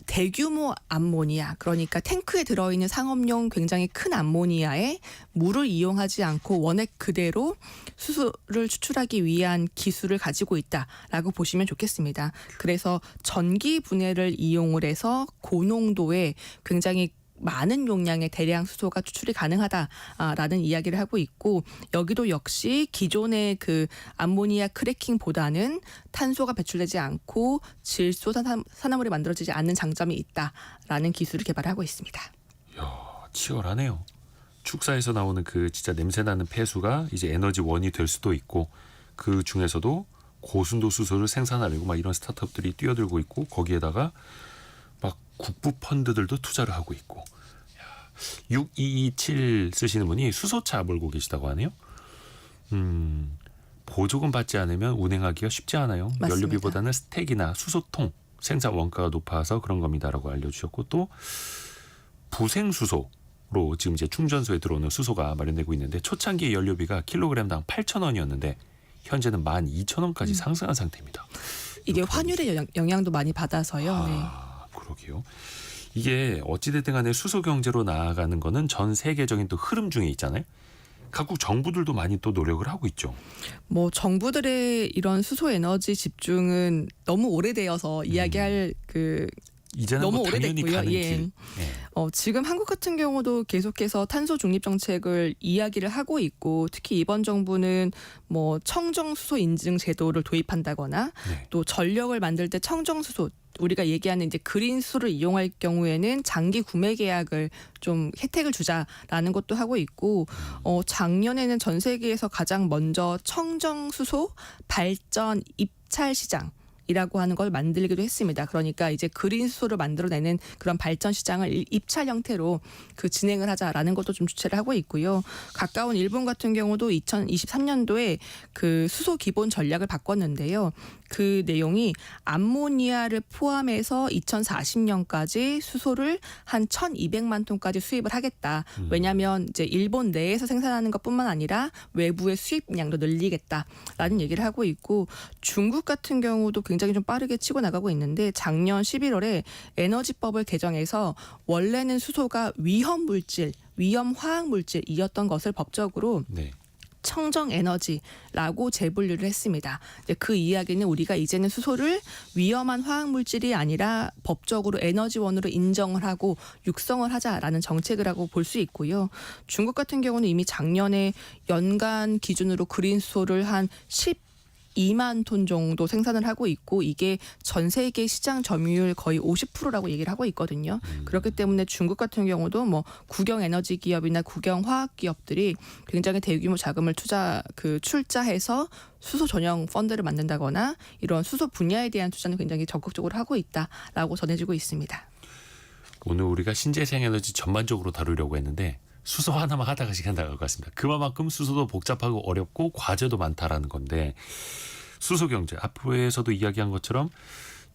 대규모 암모니아 그러니까 탱크에 들어있는 상업용 굉장히 큰 암모니아에 물을 이용하지 않고 원액 그대로 수소를 추출하기 위한 기술을 가지고 있다라고 보시면 좋겠습니다. 그래서 전기 분해를 이용을 해서 고농도의 굉장히 많은 용량의 대량 수소가 추출이 가능하다라는 이야기를 하고 있고 여기도 역시 기존의 그 암모니아 크래킹보다는 탄소가 배출되지 않고 질소 산화물이 만들어지지 않는 장점이 있다라는 기술을 개발하고 있습니다. 이야, 치열하네요. 축사에서 나오는 그 진짜 냄새나는 폐수가 이제 에너지원이 될 수도 있고 그 중에서도 고순도 수소를 생산하려고 막 이런 스타트업들이 뛰어들고 있고 거기에다가 막 국부 펀드들도 투자를 하고 있고 6227 쓰시는 분이 수소차 몰고 계시다고 하네요. 보조금 받지 않으면 운행하기가 쉽지 않아요. 맞습니다. 연료비보다는 스택이나 수소통 생산 원가가 높아서 그런 겁니다라고 알려주셨고 또 부생수소로 지금 이제 충전소에 들어오는 수소가 마련되고 있는데 초창기 연료비가 킬로그램당 8,000원이었는데 현재는 12,000원까지 상승한 상태입니다. 이게 환율의 영향도 많이 받아서요. 네. 그러게요. 이게 어찌됐든 간에 수소 경제로 나아가는 거는 전 세계적인 또 흐름 중에 있잖아요. 각국 정부들도 많이 또 노력을 하고 있죠. 뭐 정부들의 이런 수소 에너지 집중은 너무 오래되어서 이야기할 그 이제는 너무 뭐 당연히 오래됐고요. 가는 예. 길. 네. 지금 한국 같은 경우도 계속해서 탄소 중립 정책을 이야기를 하고 있고 특히 이번 정부는 뭐 청정 수소 인증 제도를 도입한다거나 네. 또 전력을 만들 때 청정 수소 우리가 얘기하는 이제 그린 수소를 이용할 경우에는 장기 구매 계약을 좀 혜택을 주자라는 것도 하고 있고 작년에는 전 세계에서 가장 먼저 청정 수소 발전 입찰 시장 이라고 하는 걸 만들기도 했습니다. 그러니까 이제 그린 수소를 만들어내는 그런 발전 시장을 입찰 형태로 그 진행을 하자라는 것도 좀 주최를 하고 있고요. 가까운 일본 같은 경우도 2023년도에 그 수소 기본 전략을 바꿨는데요. 그 내용이 암모니아를 포함해서 2040년까지 수소를 한 1,200만 톤까지 수입을 하겠다. 왜냐하면 이제 일본 내에서 생산하는 것뿐만 아니라 외부의 수입량도 늘리겠다라는 얘기를 하고 있고 중국 같은 경우도 굉장히 좀 빠르게 치고 나가고 있는데 작년 11월에 에너지법을 개정해서 원래는 수소가 위험 화학 물질이었던 것을 법적으로 네. 청정 에너지라고 재분류를 했습니다. 이제 그 이야기는 우리가 이제는 수소를 위험한 화학 물질이 아니라 법적으로 에너지원으로 인정을 하고 육성을 하자라는 정책을 하고 볼 수 있고요. 중국 같은 경우는 이미 작년에 연간 기준으로 그린 수소를 한 12만 톤 정도 생산을 하고 있고 이게 전 세계 시장 점유율 거의 50%라고 얘기를 하고 있거든요. 그렇기 때문에 중국 같은 경우도 뭐 국영 에너지 기업이나 국영 화학 기업들이 굉장히 대규모 자금을 출자해서 수소 전용 펀드를 만든다거나 이런 수소 분야에 대한 투자는 굉장히 적극적으로 하고 있다라고 전해지고 있습니다. 오늘 우리가 신재생 에너지 전반적으로 다루려고 했는데 수소 하나만 하다가 시간 나갈 것 같습니다. 그만큼 수소도 복잡하고 어렵고 과제도 많다라는 건데 수소 경제 앞에서도 이야기한 것처럼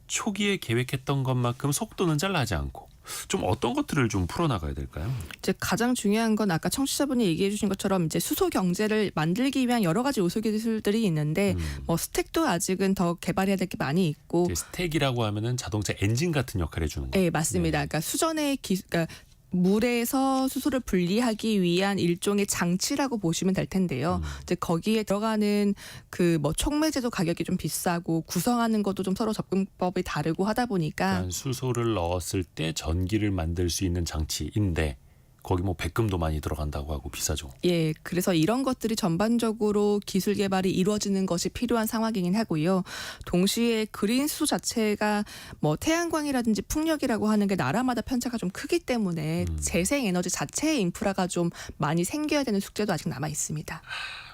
초기에 계획했던 것만큼 속도는 잘 나지 않고 좀 어떤 것들을 좀 풀어나가야 될까요? 이제 가장 중요한 건 아까 청취자분이 얘기해 주신 것처럼 이제 수소 경제를 만들기 위한 여러 가지 요소 기술들이 있는데 뭐 스택도 아직은 더 개발해야 될 게 많이 있고 이제 스택이라고 하면은 자동차 엔진 같은 역할을 해주는 거예요. 네, 맞습니다. 그러니까 수전의 그러니까 물에서 수소를 분리하기 위한 일종의 장치라고 보시면 될 텐데요. 이제 거기에 들어가는 그 뭐 촉매제도 가격이 좀 비싸고 구성하는 것도 좀 서로 접근법이 다르고 하다 보니까 그러니까 수소를 넣었을 때 전기를 만들 수 있는 장치인데 거기 뭐 백금도 많이 들어간다고 하고 비싸죠. 예, 그래서 이런 것들이 전반적으로 기술 개발이 이루어지는 것이 필요한 상황이긴 하고요. 동시에 그린 수소 자체가 뭐 태양광이라든지 풍력이라고 하는 게 나라마다 편차가 좀 크기 때문에 재생 에너지 자체의 인프라가 좀 많이 생겨야 되는 숙제도 아직 남아 있습니다.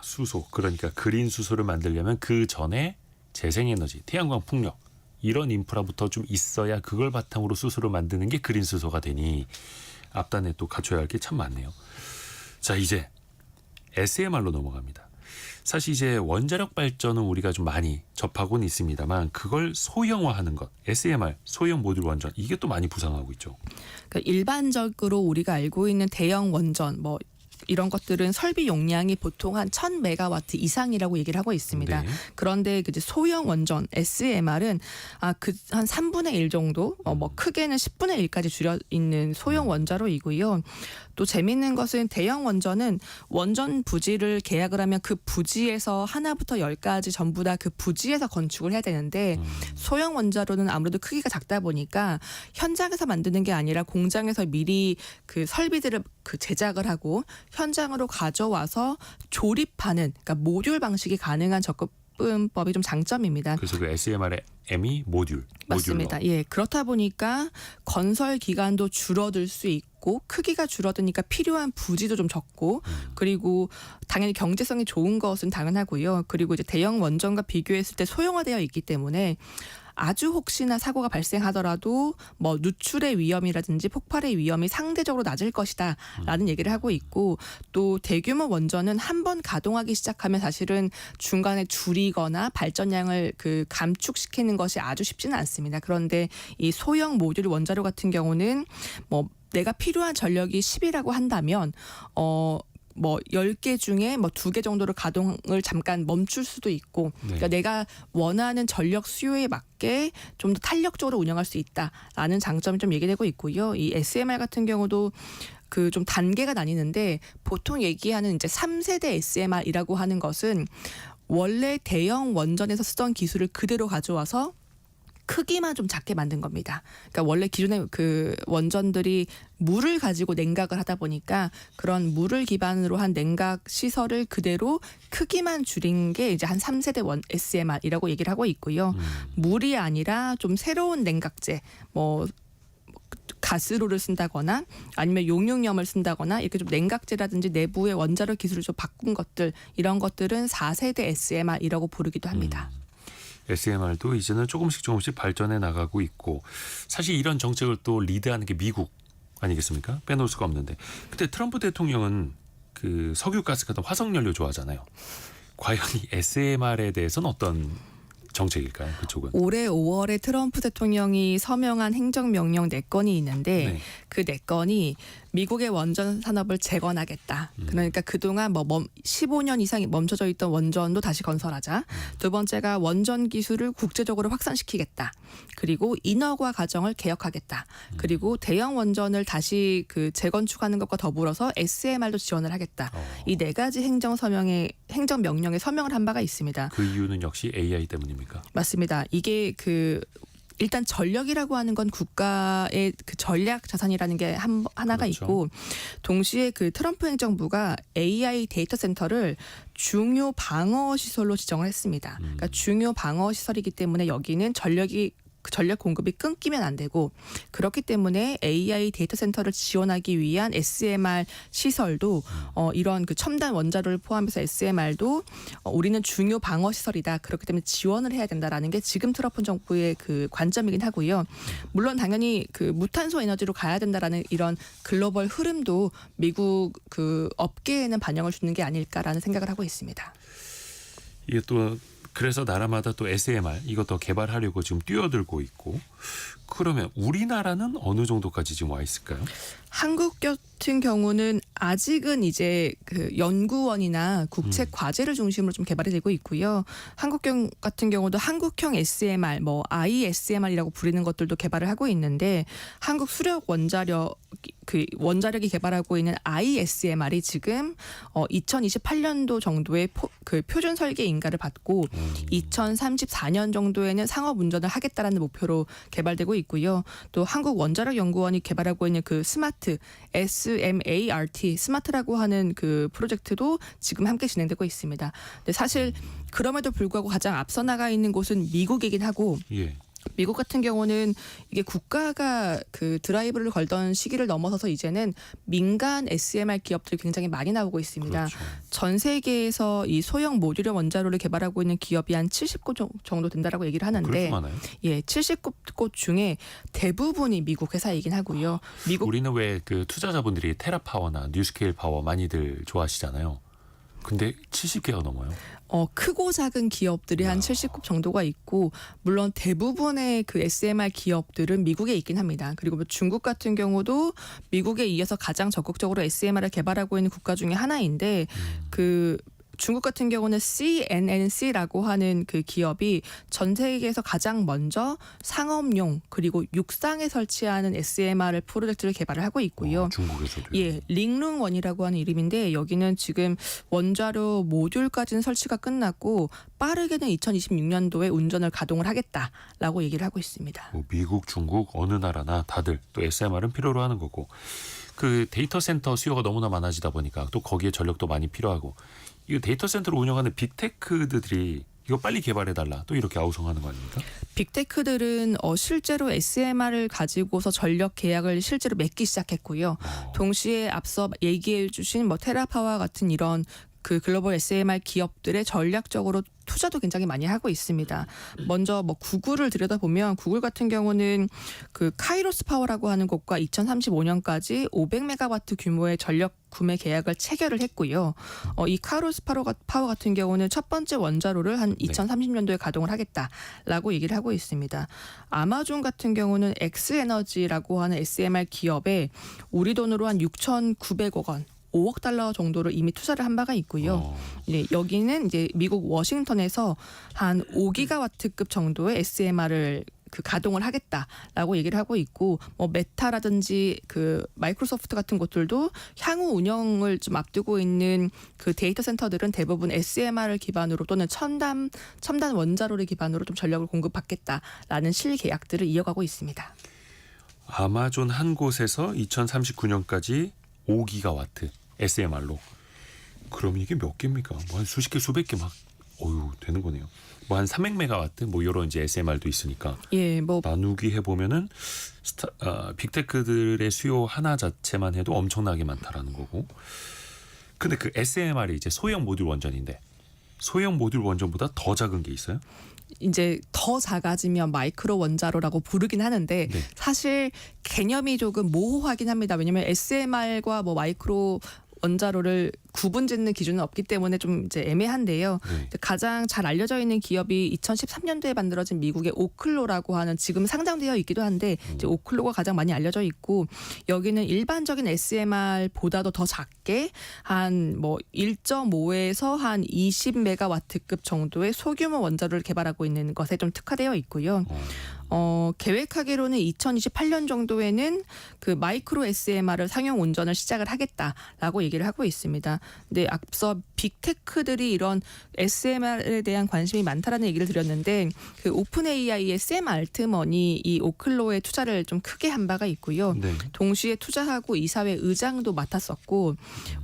수소 그러니까 그린 수소를 만들려면 그 전에 재생에너지, 태양광, 풍력 이런 인프라부터 좀 있어야 그걸 바탕으로 수소를 만드는 게 그린 수소가 되니 앞단에 또 갖춰야 할 게 참 많네요. 자 이제 SMR로 넘어갑니다. 사실 이제 원자력 발전은 우리가 좀 많이 접하고는 있습니다만 그걸 소형화하는 것, SMR, 소형 모듈 원전 이게 또 많이 부상하고 있죠. 그러니까 일반적으로 우리가 알고 있는 대형 원전 뭐 이런 것들은 설비 용량이 보통 한 1000메가와트 이상이라고 얘기를 하고 있습니다. 네. 그런데 이제 소형 원전 SMR은 한 3분의 1 정도, 뭐 크게는 10분의 1까지 줄여 있는 소형 원자로이고요. 또 재미있는 것은 대형 원전은 원전 부지를 계약을 하면 그 부지에서 하나부터 10까지 전부 다 그 부지에서 건축을 해야 되는데 소형 원자로는 아무래도 크기가 작다 보니까 현장에서 만드는 게 아니라 공장에서 미리 그 설비들을 제작을 하고 현장으로 가져와서 조립하는 그러니까 모듈 방식이 가능한 접근법이 좀 장점입니다. 그래서 그 SMR의 M이 모듈. 맞습니다. 예, 그렇다 보니까 건설 기간도 줄어들 수 있고 크기가 줄어드니까 필요한 부지도 좀 적고 그리고 당연히 경제성이 좋은 것은 당연하고요. 그리고 이제 대형 원전과 비교했을 때 소형화되어 있기 때문에 아주 혹시나 사고가 발생하더라도 뭐 누출의 위험이라든지 폭발의 위험이 상대적으로 낮을 것이다라는 얘기를 하고 있고 또 대규모 원전은 한번 가동하기 시작하면 사실은 중간에 줄이거나 발전량을 감축시키는 것이 아주 쉽지는 않습니다. 그런데 이 소형 모듈 원자로 같은 경우는 뭐 내가 필요한 전력이 10이라고 한다면 뭐 10개 중에 뭐 2개 정도를 가동을 잠깐 멈출 수도 있고 그러니까 내가 원하는 전력 수요에 맞게 좀 더 탄력적으로 운영할 수 있다라는 장점이 좀 얘기되고 있고요. 이 SMR 같은 경우도 좀 단계가 나뉘는데 보통 얘기하는 이제 3세대 SMR이라고 하는 것은 원래 대형 원전에서 쓰던 기술을 그대로 가져와서 크기만 좀 작게 만든 겁니다. 그러니까 원래 기존의 그 원전들이 물을 가지고 냉각을 하다 보니까 그런 물을 기반으로 한 냉각 시설을 그대로 크기만 줄인 게 이제 한 3세대 SMR이라고 얘기를 하고 있고요. 물이 아니라 좀 새로운 냉각제, 뭐 가스로를 쓴다거나 아니면 용융염을 쓴다거나 이렇게 좀 냉각제라든지 내부의 원자력 기술을 좀 바꾼 것들 이런 것들은 4세대 SMR이라고 부르기도 합니다. SMR도 이제는 조금씩 발전해 나가고 있고 사실 이런 정책을 또 리드하는 게 미국 아니겠습니까? 빼놓을 수가 없는데 근데 트럼프 대통령은 그 석유가스 같은 화석연료 좋아하잖아요. 과연 이 SMR에 대해서는 어떤 정책일까요? 그쪽은? 올해 5월에 트럼프 대통령이 서명한 행정명령 4건이 있는데 그 4건이 미국의 원전 산업을 재건하겠다. 그러니까 그동안 15년 이상 멈춰져 있던 원전도 다시 건설하자. 두 번째가 원전 기술을 국제적으로 확산시키겠다. 그리고 인허가 과정을 개혁하겠다. 그리고 대형 원전을 다시 재건축하는 것과 더불어서 SMR도 지원을 하겠다. 이 4가지 행정 서명에 행정 명령에 서명을 한 바가 있습니다. 그 이유는 역시 AI 때문입니까? 맞습니다. 이게 일단 전력이라고 하는 건 국가의 그 전략 자산이라는 게 하나가 그렇죠. 있고, 동시에 그 트럼프 행정부가 AI 데이터 센터를 중요 방어 시설로 지정을 했습니다. 그러니까 중요 방어 시설이기 때문에 여기는 전력 공급이 끊기면 안 되고, 그렇기 때문에 AI 데이터 센터를 지원하기 위한 SMR 시설도 이런 그 첨단 원자로를 포함해서 SMR도 우리는 중요 방어 시설이다. 그렇기 때문에 지원을 해야 된다라는 게 지금 트럼프 정부의 그 관점이긴 하고요. 물론 당연히 그 무탄소 에너지로 가야 된다라는 이런 글로벌 흐름도 미국 그 업계에는 반영을 주는 게 아닐까라는 생각을 하고 있습니다. 이게 또 그래서 나라마다 또 SMR 이것도 개발하려고 지금 뛰어들고 있고, 그러면 우리나라는 어느 정도까지 지금 와 있을까요? 한국 같은 경우는 아직은 이제 그 연구원이나 국책 과제를 중심으로 좀 개발이 되고 있고요. 한국 같은 경우도 한국형 SMR, 뭐 ISMR이라고 부르는 것들도 개발을 하고 있는데, 한국 수력 원자력이 개발하고 있는 ISMR이 지금 2028년도 정도에 그 표준 설계 인가를 받고 2034년 정도에는 상업 운전을 하겠다라는 목표로 개발되고 있고요. 또 한국 원자력 연구원이 개발하고 있는 그 스마트 SMART 스마트라고 하는 그 프로젝트도 지금 함께 진행되고 있습니다. 근데 사실 그럼에도 불구하고 가장 앞서 나가 있는 곳은 미국이긴 하고, 예. 미국 같은 경우는 이게 국가가 그 드라이브를 걸던 시기를 넘어서서 이제는 민간 SMR 기업들이 굉장히 많이 나오고 있습니다. 그렇죠. 전 세계에서 이 소형 모듈형 원자로를 개발하고 있는 기업이 한 70곳 정도 된다라고 얘기를 하는데, 그렇게 많아요? 예, 70곳 중에 대부분이 미국 회사이긴 하고요. 미국 우리는 왜 그 투자자분들이 테라파워나 뉴스케일 파워 많이들 좋아하시잖아요. 근데 70개가 넘어요. 크고 작은 기업들이 한 70곳 정도가 있고, 물론 대부분의 그 SMR 기업들은 미국에 있긴 합니다. 그리고 뭐 중국 같은 경우도 미국에 이어서 가장 적극적으로 SMR을 개발하고 있는 국가 중에 하나인데, 그 중국 같은 경우는 CNNC라고 하는 그 기업이 전 세계에서 가장 먼저 상업용 그리고 육상에 설치하는 SMR 프로젝트를 개발을 하고 있고요. 중국에서도. 예, 링룽원이라고 하는 이름인데, 여기는 지금 원자로 모듈까지는 설치가 끝났고 빠르게는 2026년도에 운전을 가동을 하겠다라고 얘기를 하고 있습니다. 뭐 미국, 중국 어느 나라나 다들 또 SMR은 필요로 하는 거고, 그 데이터 센터 수요가 너무나 많아지다 보니까 또 거기에 전력도 많이 필요하고, 이 데이터 센터를 운영하는 빅테크들이 이거 빨리 개발해달라 또 이렇게 아우성하는 거 아닙니까? 빅테크들은 실제로 SMR을 가지고서 전력 계약을 실제로 맺기 시작했고요. 동시에 앞서 얘기해 주신 뭐 테라파와 같은 이런 그 글로벌 SMR 기업들의 전략적으로 투자도 굉장히 많이 하고 있습니다. 먼저 뭐 구글을 들여다보면, 구글 같은 경우는 그 카이로스 파워라고 하는 곳과 2035년까지 500메가와트 규모의 전력 구매 계약을 체결을 했고요. 이 카이로스 파워 같은 경우는 첫 번째 원자로를 한 2030년도에 가동을 하겠다라고 얘기를 하고 있습니다. 아마존 같은 경우는 엑스에너지라고 하는 SMR 기업에 우리 돈으로 한 6,900억 원, 5억 달러 정도를 이미 투자를 한 바가 있고요. 네, 여기는 이제 미국 워싱턴에서 한 5기가와트급 정도의 SMR을 그 가동을 하겠다라고 얘기를 하고 있고, 뭐 메타라든지 그 마이크로소프트 같은 곳들도 향후 운영을 좀 앞두고 있는 그 데이터 센터들은 대부분 SMR을 기반으로 또는 첨단 원자로를 기반으로 좀 전력을 공급받겠다라는 실계약들을 이어가고 있습니다. 아마존 한 곳에서 2039년까지 5기가와트 SMR로. 그럼 이게 몇 개입니까? 뭐 한 수십 개, 수백 개 막 되는 거네요. 뭐 한 300메가와트 뭐 이런 이제 SMR도 있으니까. 예, 뭐 나누기 해 보면은 빅테크들의 수요 하나 자체만 해도 엄청나게 많다라는 거고. 근데 그 SMR이 이제 소형 모듈 원전인데, 소형 모듈 원전보다 더 작은 게 있어요? 이제 더 작아지면 마이크로 원자로라고 부르긴 하는데, 네. 사실 개념이 조금 모호하긴 합니다. 왜냐하면 SMR과 뭐 마이크로 원자로를 구분짓는 기준은 없기 때문에 좀 이제 애매한데요. 네. 가장 잘 알려져 있는 기업이 2013년도에 만들어진 미국의 오클로라고 하는, 지금 상장되어 있기도 한데 이제 오클로가 가장 많이 알려져 있고, 여기는 일반적인 SMR보다도 더 작게 한 뭐 1.5에서 한 20메가와트급 정도의 소규모 원자로를 개발하고 있는 것에 좀 특화되어 있고요. 계획하기로는 2028년 정도에는 그 마이크로 SMR을 상용 운전을 시작을 하겠다라고 얘기를 하고 있습니다. 근데 앞서 빅테크들이 이런 SMR에 대한 관심이 많다라는 얘기를 드렸는데 그 오픈 AI의 샘 알트먼이 이 오클로에 투자를 좀 크게 한 바가 있고요. 네. 동시에 투자하고 이사회 의장도 맡았었고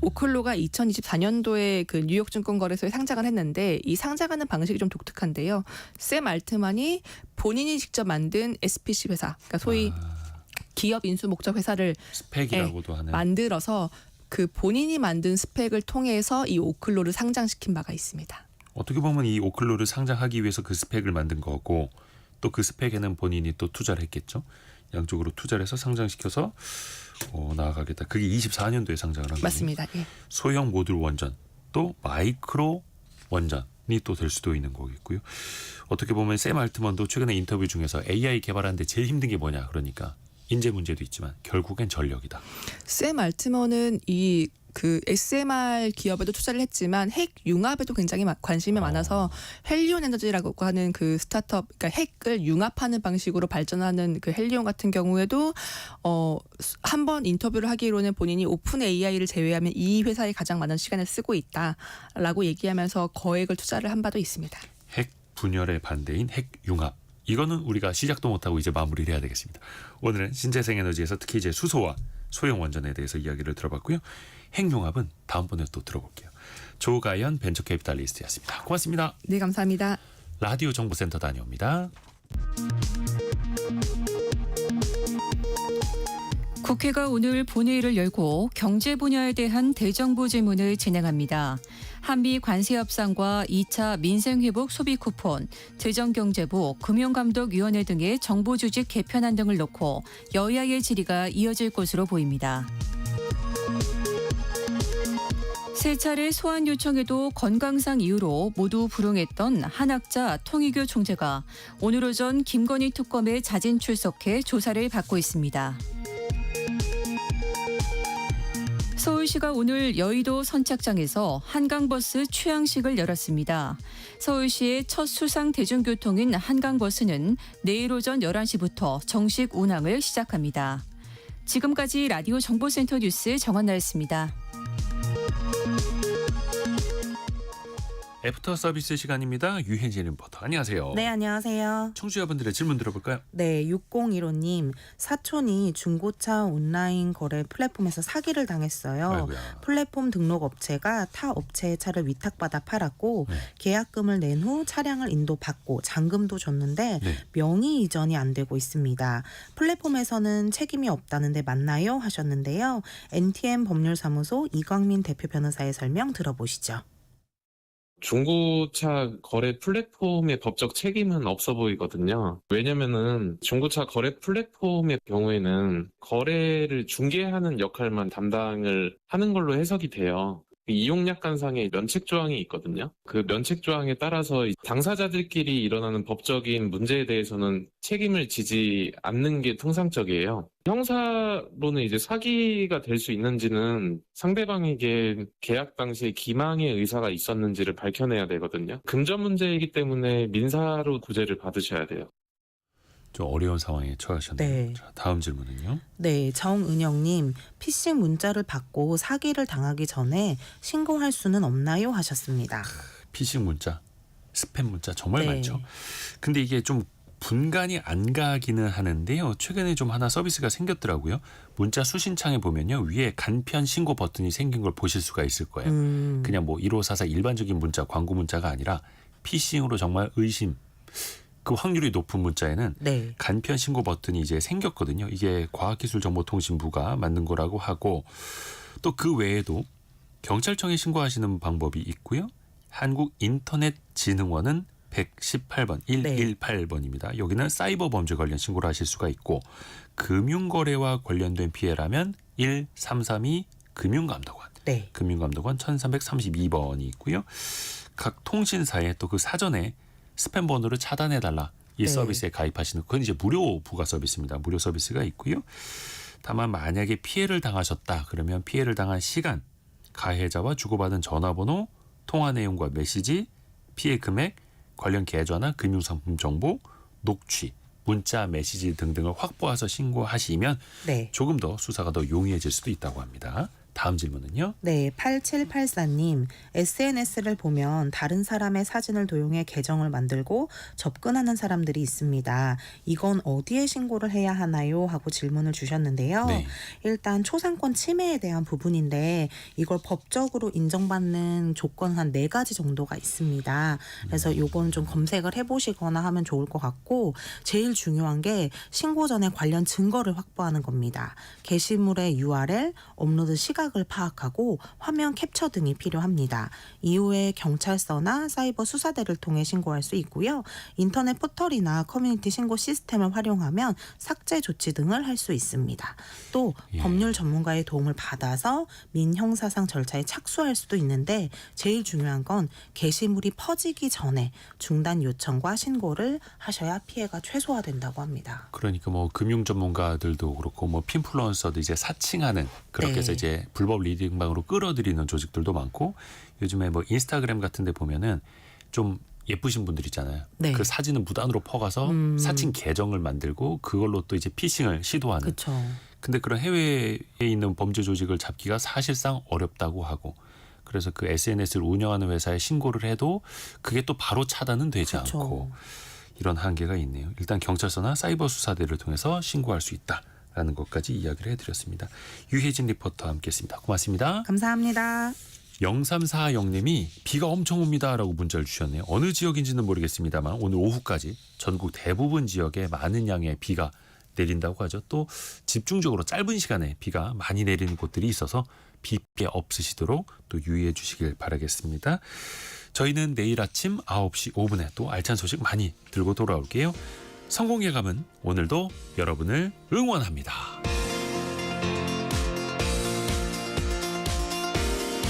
오클로가 2024년도에 그 뉴욕 증권거래소에 상장을 했는데 이 상장하는 방식이 좀 독특한데요. 샘 알트만이 본인이 직접 만든 SPC 회사, 그러니까 소위 기업 인수 목적 회사를 스펙이라고도 하는. 만들어서 그 본인이 만든 스펙을 통해서 이 오클로를 상장시킨 바가 있습니다. 어떻게 보면 이 오클로를 상장하기 위해서 그 스펙을 만든 거고 또 그 스펙에는 본인이 또 투자를 했겠죠. 양쪽으로 투자를 해서 상장시켜서 나아가겠다. 그게 24년도에 상장을 한 거예요. 맞습니다. 예. 소형 모듈 원전 또 마이크로 원전이 또 될 수도 있는 거겠고요. 어떻게 보면 샘 알트먼도 최근에 인터뷰 중에서 AI 개발하는데 제일 힘든 게 뭐냐 그러니까 인재 문제도 있지만 결국엔 전력이다. 샘 알트먼은 이 그 SMR 기업에도 투자를 했지만 핵 융합에도 굉장히 관심이 많아서 헬리온 에너지라고 하는 그 스타트업, 그러니까 핵을 융합하는 방식으로 발전하는 그 헬리온 같은 경우에도 한 번 인터뷰를 하기로는 본인이 오픈 AI를 제외하면 이 회사에 가장 많은 시간을 쓰고 있다라고 얘기하면서 거액을 투자를 한 바도 있습니다. 핵 분열의 반대인 핵 융합. 이거는 우리가 시작도 못하고 이제 마무리를 해야 되겠습니다. 오늘은 신재생 에너지에서 특히 이제 수소와 소형 원전에 대해서 이야기를 들어봤고요. 핵융합은 다음번에 또 들어볼게요. 조가연 벤처캐피탈리스트였습니다. 고맙습니다. 네, 감사합니다. 라디오 정보센터 다녀옵니다. 국회가 오늘 본회의를 열고 경제 분야에 대한 대정부 질문을 진행합니다. 한미 관세 협상과 2차 민생회복 소비 쿠폰, 재정경제부, 금융감독위원회 등의 정부 조직 개편안 등을 놓고 여야의 질의가 이어질 것으로 보입니다. 세 차례 소환 요청에도 건강상 이유로 모두 불응했던 한학자 통일교 총재가 오늘 오전 김건희 특검에 자진 출석해 조사를 받고 있습니다. 서울시가 오늘 여의도 선착장에서 한강버스 취향식을 열었습니다. 서울시의 첫 수상 대중교통인 한강버스는 내일 오전 11시부터 정식 운항을 시작합니다. 지금까지 라디오 정보센터 뉴스 정한나였습니다. 애프터 서비스 시간입니다. 유혜진 리포터. 안녕하세요. 네, 안녕하세요. 청취자분들의 질문 들어볼까요? 네, 6015님. 사촌이 중고차 온라인 거래 플랫폼에서 사기를 당했어요. 아이고야. 플랫폼 등록 업체가 타 업체의 차를 위탁받아 팔았고 네. 계약금을 낸 후 차량을 인도받고 잔금도 줬는데 네. 명의 이전이 안 되고 있습니다. 플랫폼에서는 책임이 없다는데 맞나요? 하셨는데요. NTM 법률사무소 이광민 대표 변호사의 설명 들어보시죠. 중고차 거래 플랫폼의 법적 책임은 없어 보이거든요. 왜냐면은 중고차 거래 플랫폼의 경우에는 거래를 중개하는 역할만 담당을 하는 걸로 해석이 돼요. 이용약관상의 면책 조항이 있거든요. 그 면책 조항에 따라서 당사자들끼리 일어나는 법적인 문제에 대해서는 책임을 지지 않는 게 통상적이에요. 형사로는 이제 사기가 될 수 있는지는 상대방에게 계약 당시에 기망의 의사가 있었는지를 밝혀내야 되거든요. 금전 문제이기 때문에 민사로 구제를 받으셔야 돼요. 좀 어려운 상황에 처하셨네요. 네. 자, 다음 질문은요. 네, 정은영님. 피싱 문자를 받고 사기를 당하기 전에 신고할 수는 없나요? 하셨습니다. 피싱 문자, 스팸 문자 정말 네. 많죠. 근데 이게 좀 분간이 안 가기는 하는데요. 최근에 좀 하나 서비스가 생겼더라고요. 문자 수신창에 보면요. 위에 간편 신고 버튼이 생긴 걸 보실 수가 있을 거예요. 그냥 뭐 1544 일반적인 문자, 광고 문자가 아니라 피싱으로 정말 의심, 그 확률이 높은 문자에는 네. 간편 신고 버튼이 이제 생겼거든요. 이게 과학기술정보통신부가 만든 거라고 하고 또 그 외에도 경찰청에 신고하시는 방법이 있고요. 한국인터넷진흥원은 118번, 118번입니다. 여기는 사이버 범죄 관련 신고를 하실 수가 있고 금융거래와 관련된 피해라면 1332 금융감독원, 네. 금융감독원 1332번이 있고요. 각 통신사에 또 그 사전에 스팸 번호를 차단해달라. 이 네. 서비스에 가입하시는 그건 이제 무료 부가 서비스입니다. 무료 서비스가 있고요. 다만 만약에 피해를 당하셨다. 그러면 피해를 당한 시간, 가해자와 주고받은 전화번호, 통화 내용과 메시지, 피해 금액, 관련 계좌나 금융상품 정보, 녹취, 문자, 메시지 등등을 확보해서 신고하시면 네. 조금 더 수사가 더 용이해질 수도 있다고 합니다. 다음 질문은요. 네, 8784님. SNS를 보면 다른 사람의 사진을 도용해 계정을 만들고 접근하는 사람들이 있습니다. 이건 어디에 신고를 해야 하나요? 하고 질문을 주셨는데요. 네. 일단 초상권 침해에 대한 부분인데 이걸 법적으로 인정받는 조건 한 4가지 정도가 있습니다. 그래서 요건 좀 검색을 해보시거나 하면 좋을 것 같고, 제일 중요한 게 신고 전에 관련 증거를 확보하는 겁니다. 게시물의 URL, 업로드 시각을 파악하고 화면 캡처 등이 필요합니다. 이후에 경찰서나 사이버 수사대를 통해 신고할 수 있고요. 인터넷 포털이나 커뮤니티 신고 시스템을 활용하면 삭제 조치 등을 할 수 있습니다. 또 예. 법률 전문가의 도움을 받아서 민형사상 절차에 착수할 수도 있는데, 제일 중요한 건 게시물이 퍼지기 전에 중단 요청과 신고를 하셔야 피해가 최소화된다고 합니다. 그러니까 뭐 금융 전문가들도 그렇고 뭐 핀플루언서도 이제 사칭하는 그렇게 해서 네. 이제 불법 리딩방으로 끌어들이는 조직들도 많고, 요즘에 뭐 인스타그램 같은 데 보면은 좀 예쁘신 분들 있잖아요. 네. 그 사진을 무단으로 퍼가서 사칭 계정을 만들고 그걸로 또 이제 피싱을 시도하는. 그렇죠. 근데 그런 해외에 있는 범죄 조직을 잡기가 사실상 어렵다고 하고, 그래서 그 SNS를 운영하는 회사에 신고를 해도 그게 또 바로 차단은 되지 그쵸. 않고, 이런 한계가 있네요. 일단 경찰서나 사이버 수사대를 통해서 신고할 수 있다라는 것까지 이야기를 해드렸습니다. 유혜진 리포터와 함께했습니다. 고맙습니다. 감사합니다. 0340님이 비가 엄청 옵니다라고 문자를 주셨네요. 어느 지역인지는 모르겠습니다만 오늘 오후까지 전국 대부분 지역에 많은 양의 비가 내린다고 하죠. 또 집중적으로 짧은 시간에 비가 많이 내리는 곳들이 있어서 비 피해 없으시도록 또 유의해 주시길 바라겠습니다. 저희는 내일 아침 9시 5분에 또 알찬 소식 많이 들고 돌아올게요. 성공예감은 오늘도 여러분을 응원합니다.